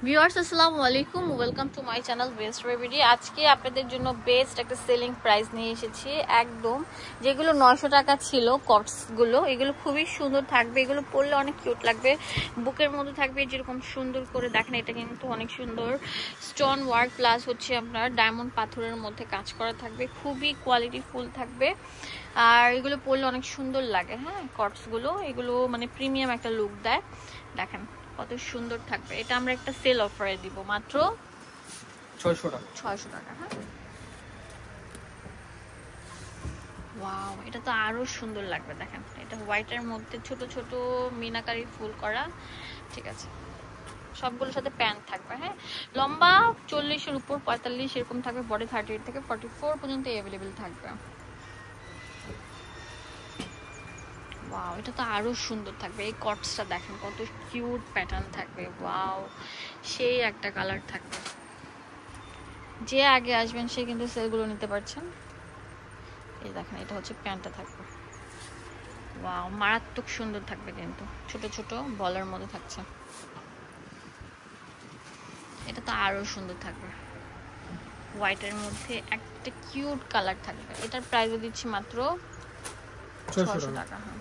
Viewers আসসালামু আলাইকুম, welcome to my channel best baby. আজকে আপনাদের জন্য বেস্ট একটা সেলিং প্রাইস নিয়ে এসেছি। একদম যেগুলো 900 টাকা ছিল কটসগুলো, এগুলো খুবই সুন্দর থাকবে। এগুলো পরলে অনেক কিউট লাগবে, বুকের মধ্যে থাকবে যেরকম সুন্দর করে। দেখেন এটা কিন্তু অনেক সুন্দর স্টোন ওয়ার্ক প্লাস হচ্ছে আপনার ডায়মন্ড পাথরের মধ্যে কাজ করা থাকবে, খুবই কোয়ালিটি ফুল থাকবে। আর এগুলো পরলে অনেক সুন্দর লাগে। হ্যাঁ, কটসগুলো এগুলো মানে প্রিমিয়াম একটা লুক দেয়। দেখেন কত সুন্দর থাকবে। এটা আমরা একটা সেল অফারে দিব মাত্র 600 টাকা। হ্যাঁ, ওয়াও, এটা তো আরো সুন্দর লাগবে। দেখেন এটা হোয়াইটের মধ্যে ছোট ছোট মিনাকারি ফুল করা। ঠিক আছে, সবগুলোর সাথে প্যান্ট থাকবে। হ্যাঁ, লম্বা 40 এর উপর 45 এরকম থাকবে, বডি 38 থেকে 44 পর্যন্ত অ্যাভেলেবেল থাকবে। ওয়াও, এটা তো আরো সুন্দর থাকবে। এই কটসটা দেখেন কত কিউট প্যাটার্ন থাকবে। ওয়াও, সেই একটা কালার থাকবে। যে আগে আসবেন সে কিন্তু সেলগুলো নিতে পারছেন। এই দেখেন এটা হচ্ছে প্যান্টটা থাকবে। ওয়াও, মারাত্মক সুন্দর থাকবে, কিন্তু ছোট ছোট বলের মধ্যে থাকছে। এটা তো আরো সুন্দর থাকবে, হোয়াইটের মধ্যে একটা কিউট কালার থাকবে। এটার প্রাইস দিচ্ছি মাত্র 600 টাকা। হ্যাঁ,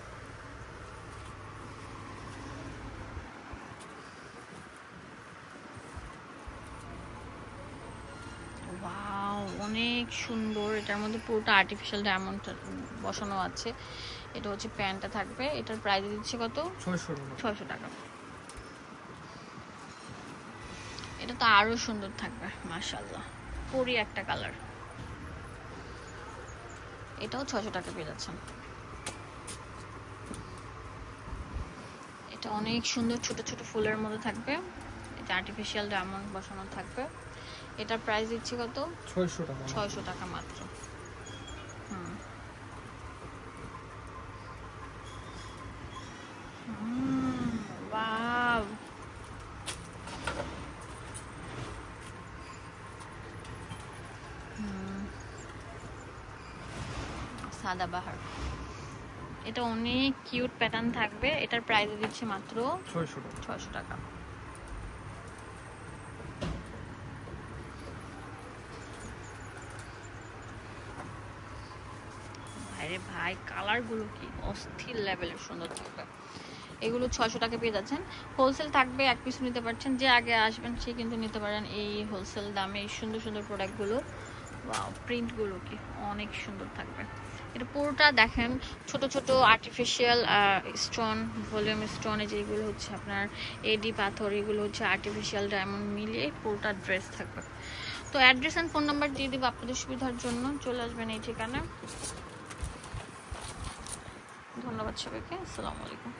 ওয়াও, অনেক সুন্দর। এটার মধ্যে পুরোটা আর্টিফিশিয়াল ডায়মন্ড বসানো আছে। এটা হচ্ছে প্যান্টটা থাকবে। এটার প্রাইস দিচ্ছে কত? 600 টাকা। এটা তো আরো সুন্দর থাকবে, মাশাআল্লাহ, পুরি একটা কালার। এটাও 600 টাকা পেয়ে যাচ্ছেন। এটা অনেক সুন্দর ছোট ছোট ফুলের মধ্যে থাকবে। এটা আর্টিফিশিয়াল ডায়মন্ড বসানো থাকবে। এটার প্রাইস দিচ্ছি কত? 600 টাকা মাত্র। ওয়াও, সাদাবাহার। এটা অনেক কিউট প্যাটার্ন থাকবে। এটার প্রাইস দিচ্ছি মাত্র 600 টাকা। আরে ভাই, কালারগুলো কি অস্থির লেভেলের সুন্দর থাকবে। এগুলো 600 টাকা পেয়ে যাচ্ছেন। হোলসেল থাকবে, এক পিস নিতে পারছেন। যে আগে আসবেন সে কিন্তু নিতে পারেন এই হোলসেল দামে এই সুন্দর সুন্দর প্রোডাক্টগুলো। ওয়াও, প্রিন্টগুলো কি অনেক সুন্দর থাকবে। এটা পুরোটা দেখেন ছোট ছোট আর্টিফিশিয়াল স্টোন, ভলিউম স্টোনে যেগুলো হচ্ছে আপনার এডি পাথর, এগুলো হচ্ছে আর্টিফিশিয়াল ডায়মন্ড মিলিয়ে পুরোটা ড্রেস থাকবে। তো অ্যাড্রেস অ্যান্ড ফোন নাম্বার দিয়ে দিব আপনাদের সুবিধার জন্য। চলে আসবেন এই ঠিকানায়। ধন্যবাদ সবাইকে, আসসালামু আলাইকুম।